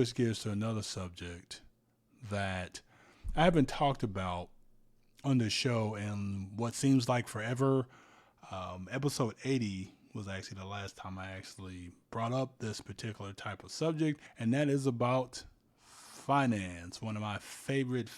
Switch gears to another subject that I haven't talked about on the show in what seems like forever. Episode 80 was actually the last time I actually brought up this particular type of subject, and that is about finance. One of my favorite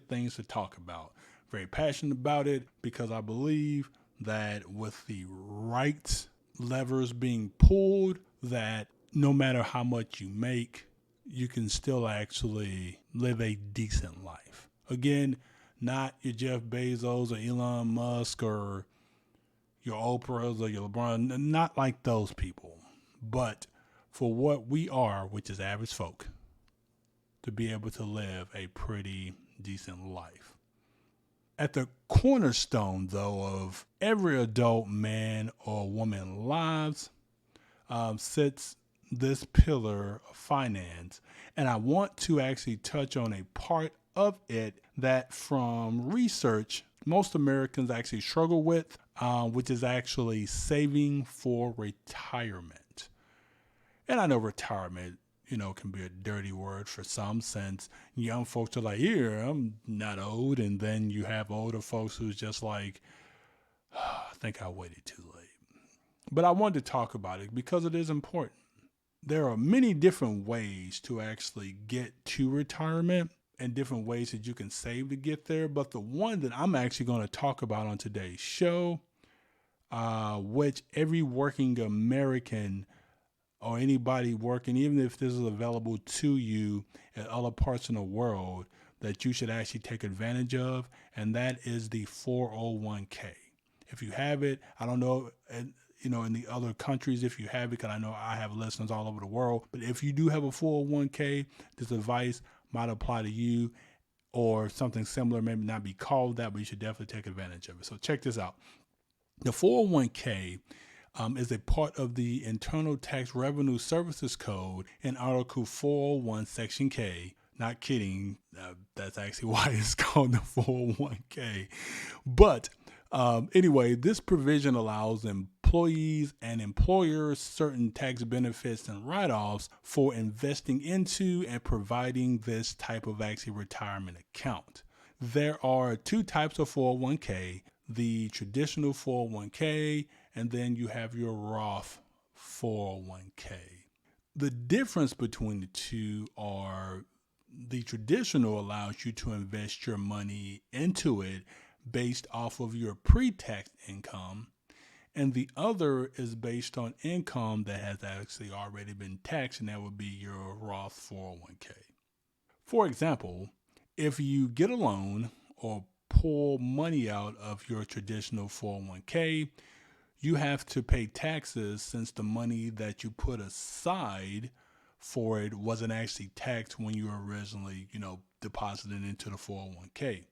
things to talk about. Very passionate about it because I believe that with the right levers being pulled, that no matter how much you make, you can still actually live a decent life. Again, not your Jeff Bezos or Elon Musk or your Oprahs or your LeBron, not like those people, but for what we are, which is average folk, to be able to live a pretty decent life. At the cornerstone, though, of every adult man or woman lives sits this pillar of finance. And I want to actually touch on a part of it that, from research, most Americans actually struggle with, which is actually saving for retirement. And I know retirement, can be a dirty word for some, since young folks are like, here, I'm not old. And then you have older folks who's just like, I think I waited too late. But I wanted to talk about it because it is important. There are many different ways to actually get to retirement and different ways that you can save to get there. But the one that I'm actually going to talk about on today's show, which every working American or anybody working, even if this is available to you in other parts in the world, that you should actually take advantage of, and that is the 401k. If you have it, I don't know, in the other countries, if you have it, because I know I have listeners all over the world, but if you do have a 401k, this advice might apply to you, or something similar, maybe not be called that, but you should definitely take advantage of it. So check this out. The 401k is a part of the Internal Tax Revenue Services Code in Article 401, Section K. Not kidding. That's actually why it's called the 401k. But anyway, this provision allows employees and employers certain tax benefits and write-offs for investing into and providing this type of actually retirement account. There are two types of 401k, the traditional 401k, and then you have your Roth 401k. The difference between the two are the traditional allows you to invest your money into it based off of your pre-tax income, and the other is based on income that has actually already been taxed, and that would be your Roth 401k. For example, if you get a loan or pull money out of your traditional 401k, you have to pay taxes since the money that you put aside for it wasn't actually taxed when you were originally, deposited into the 401k.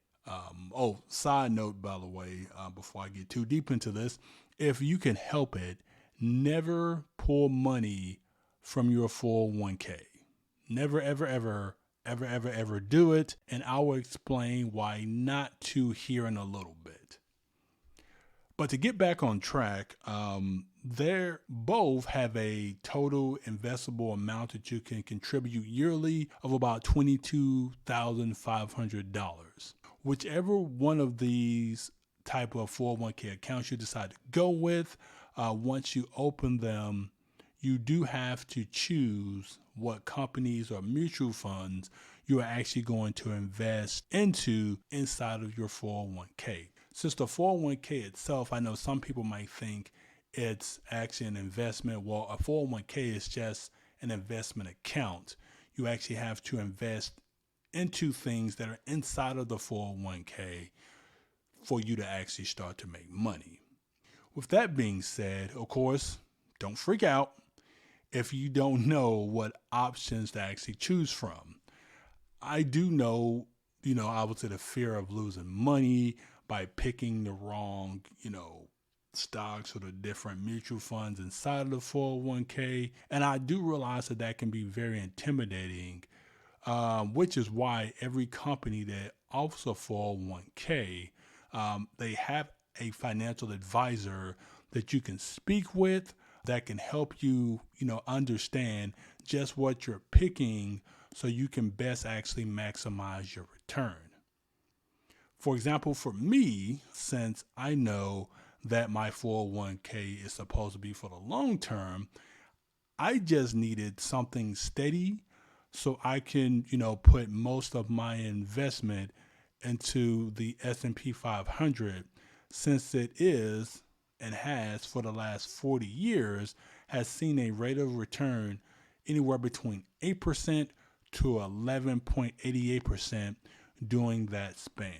Side note, by the way, before I get too deep into this, if you can help it, never pull money from your 401k. Never, ever do it. And I will explain why not to here in a little bit. But to get back on track, they both have a total investable amount that you can contribute yearly of about $22,500. Whichever one of these type of 401k accounts you decide to go with, once you open them, you do have to choose what companies or mutual funds you are actually going to invest into inside of your 401k. Since the 401k itself, I know some people might think it's actually an investment. Well, a 401k is just an investment account. You actually have to invest into things that are inside of the 401k for you to actually start to make money. With that being said, of course, don't freak out if you don't know what options to actually choose from. I do know, obviously the fear of losing money by picking the wrong, stocks or the different mutual funds inside of the 401k. And I do realize that that can be very intimidating, which is why every company that offers a 401k, they have a financial advisor that you can speak with that can help you, understand just what you're picking so you can best actually maximize your return. For example, for me, since I know that my 401k is supposed to be for the long term, I just needed something steady so I can, put most of my investment into the S&P 500, since it is and has for the last 40 years has seen a rate of return anywhere between 8% to 11.88% during that span.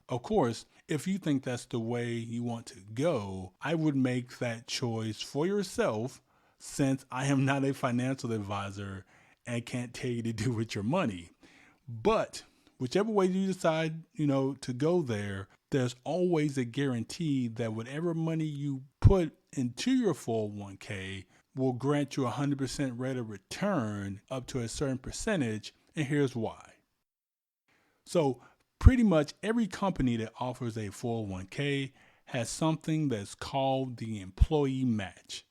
Of course, if you think that's the way you want to go, I would make that choice for yourself, since I am not a financial advisor and can't tell you to do with your money. But whichever way you decide, to go there, there's always a guarantee that whatever money you put into your 401k will grant you 100% rate of return up to a certain percentage. And here's why. So pretty much every company that offers a 401k has something that's called the employee match,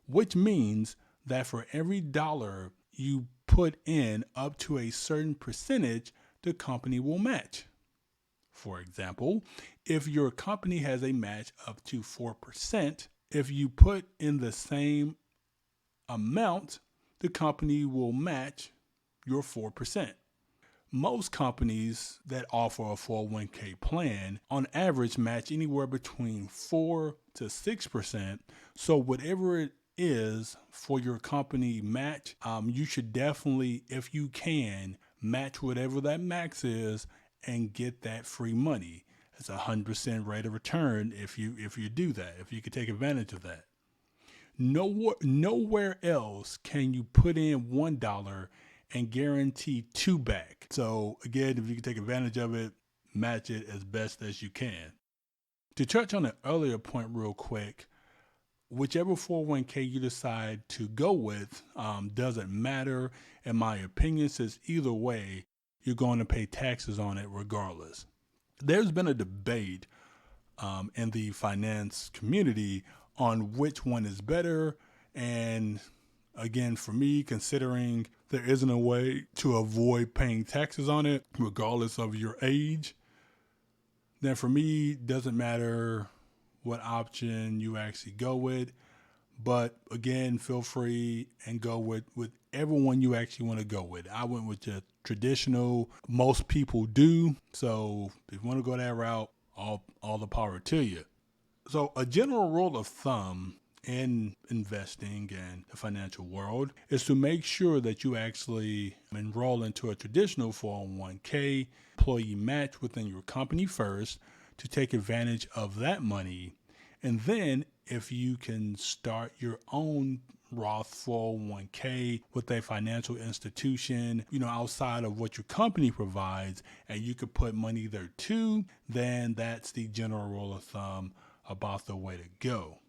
which means that for every dollar you put in up to a certain percentage, the company will match. For example, if your company has a match up to 4%, if you put in the same amount, the company will match your 4%. Most companies that offer a 401k plan on average match anywhere between 4 to 6%. So whatever it is for your company match, you should definitely, if you can, match whatever that max is and get that free money. It's 100% rate of return if you do that, if you could take advantage of that. Nowhere else can you put in $1 and guarantee $2 back. So again, if you can take advantage of it, match it as best as you can. To touch on an earlier point real quick, whichever 401k you decide to go with doesn't matter. In my opinion, since either way, you're going to pay taxes on it regardless. There's been a debate in the finance community on which one is better. And again, for me, considering there isn't a way to avoid paying taxes on it, regardless of your age, then for me, it doesn't matter what option you actually go with. But again, feel free and go with everyone you actually want to go with. I went with the traditional, most people do. So if you want to go that route, all the power to you. So a general rule of thumb in investing and the financial world is to make sure that you actually enroll into a traditional 401k employee match within your company first to take advantage of that money. And then if you can start your own Roth 401k with a financial institution, outside of what your company provides, and you could put money there too, then that's the general rule of thumb about the way to go.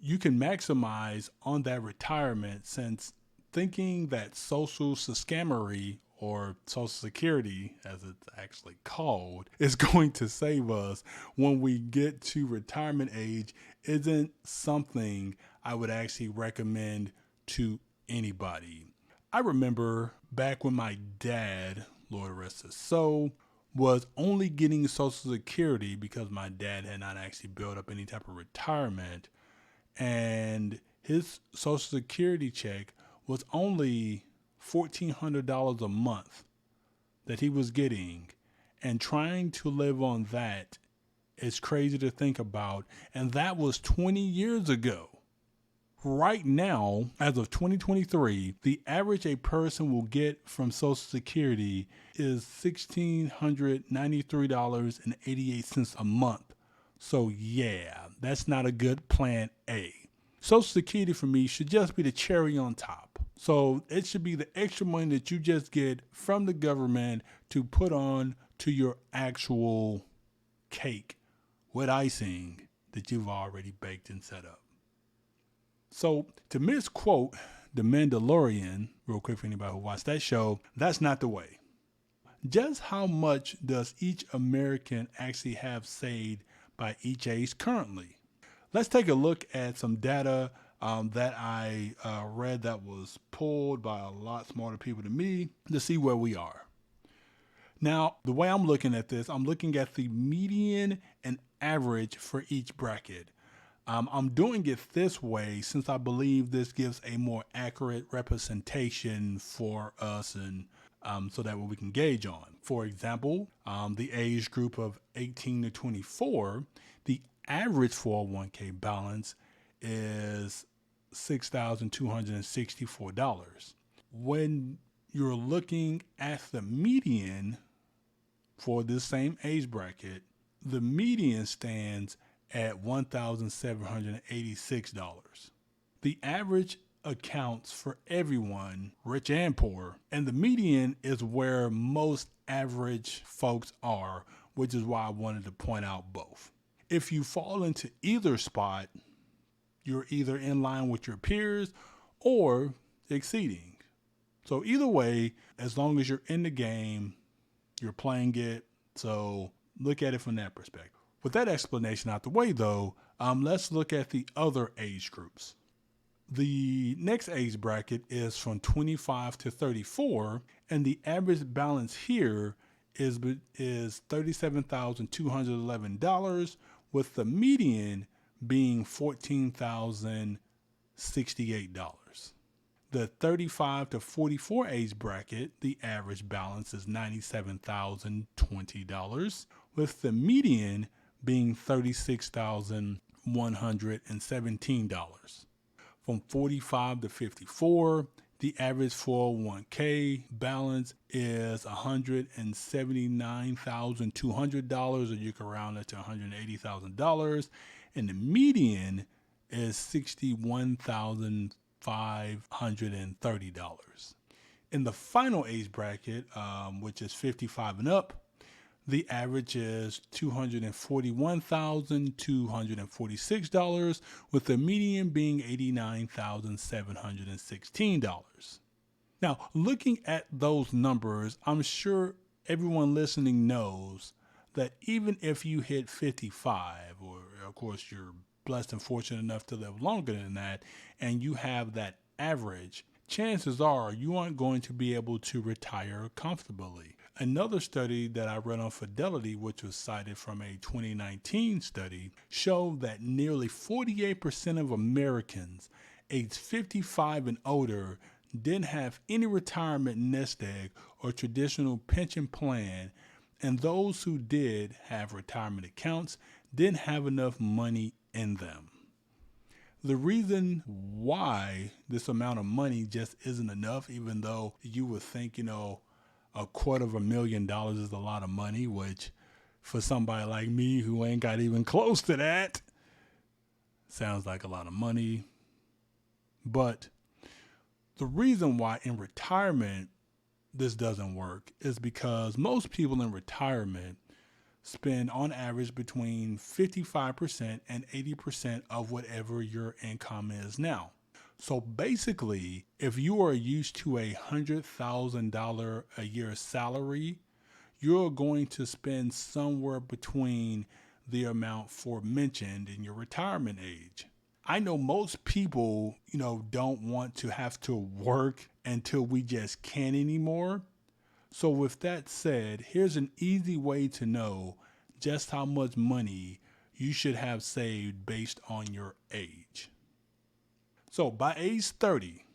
You can maximize on that retirement, since thinking that social scammery, or Social Security, as it's actually called, is going to save us when we get to retirement age isn't something I would actually recommend to anybody. I remember back when my dad, Lord rest his soul, was only getting Social Security because my dad had not actually built up any type of retirement, and his Social Security check was only $1,400 a month that he was getting, and trying to live on that is crazy to think about. And that was 20 years ago. Right now, as of 2023, the average a person will get from Social Security is $1,693.88 a month. So yeah, that's not a good plan A. Social Security for me should just be the cherry on top. So it should be the extra money that you just get from the government to put on to your actual cake with icing that you've already baked and set up. So to misquote The Mandalorian, real quick for anybody who watched that show, that's not the way. Just how much does each American actually have saved by each age currently? Let's take a look at some data that I read that was pulled by a lot smarter people than me to see where we are. Now, the way I'm looking at this, I'm looking at the median and average for each bracket. I'm doing it this way since I believe this gives a more accurate representation for us and so that we can gauge on. For example, the age group of 18 to 24, the average 401k balance is $6,264. When you're looking at the median for this same age bracket, the median stands at $1,786. The average accounts for everyone, rich and poor, and the median is where most average folks are, which is why I wanted to point out both. If you fall into either spot, you're either in line with your peers or exceeding. So either way, as long as you're in the game, you're playing it. So look at it from that perspective. With that explanation out the way, though, let's look at the other age groups. The next age bracket is from 25 to 34, and the average balance here is $37,211, with the median being $14,068. The 35 to 44 age bracket, the average balance is $97,020, with the median being $36,117. From 45 to 54, the average 401k balance is $179,200, or you can round it to $180,000, and the median is $61,530. In the final age bracket, which is 55 and up, the average is $241,246, with the median being $89,716. Now, looking at those numbers, I'm sure everyone listening knows that even if you hit 55, or of course you're blessed and fortunate enough to live longer than that, and you have that average, chances are you aren't going to be able to retire comfortably. Another study that I read on Fidelity, which was cited from a 2019 study, showed that nearly 48% of Americans aged 55 and older didn't have any retirement nest egg or traditional pension plan, and those who did have retirement accounts didn't have enough money in them. The reason why this amount of money just isn't enough, even though you would think, $250,000 is a lot of money, which for somebody like me who ain't got even close to that, sounds like a lot of money. But the reason why in retirement this doesn't work is because most people in retirement spend on average between 55% and 80% of whatever your income is now. So basically, if you are used to a $100,000 a year salary, you're going to spend somewhere between the amount aforementioned in your retirement age. I know most people, don't want to have to work until we just can't anymore. So with that said, here's an easy way to know just how much money you should have saved based on your age. So by age 30,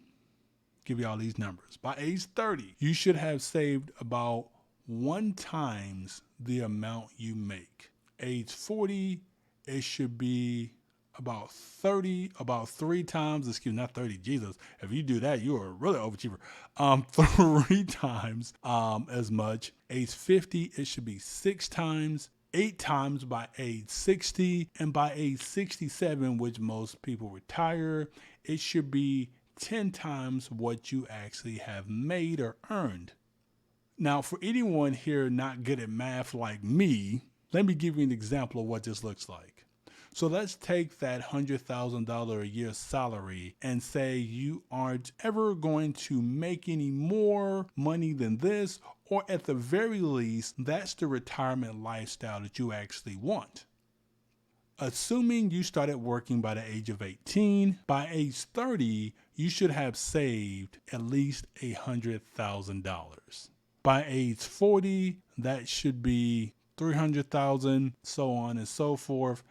give you all these numbers. By age 30, you should have saved about 1 times the amount you make. Age 40, it should be about 3 times, not 30, Jesus. If you do that, you are a really overachiever. 3 times as much. Age 50, it should be 6 times. 8 times by age 60, and by age 67, which most people retire, it should be 10 times what you actually have made or earned. Now, for anyone here not good at math like me, let me give you an example of what this looks like. So let's take that $100,000 a year salary and say you aren't ever going to make any more money than this, or at the very least, that's the retirement lifestyle that you actually want. Assuming you started working by the age of 18, by age 30, you should have saved at least $100,000. By age 40, that should be 300,000, so on and so forth,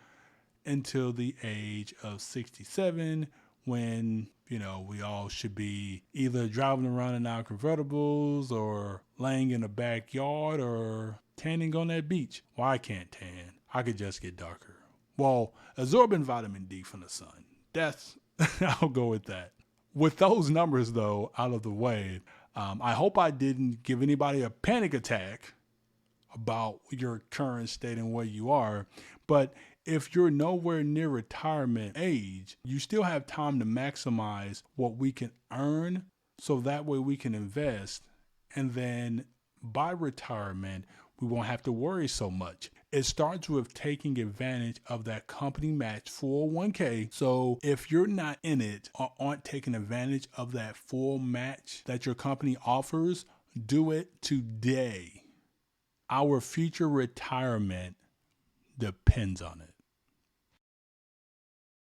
until the age of 67, when, we all should be either driving around in our convertibles or laying in the backyard or tanning on that beach. Well, I can't tan. I could just get darker. Well, absorbing vitamin D from the sun. I'll go with that. With those numbers, though, out of the way, I hope I didn't give anybody a panic attack about your current state and where you are. But if you're nowhere near retirement age, you still have time to maximize what we can earn, so that way we can invest. And then by retirement, we won't have to worry so much. It starts with taking advantage of that company match 401k. So if you're not in it or aren't taking advantage of that full match that your company offers, do it today. Our future retirement depends on it.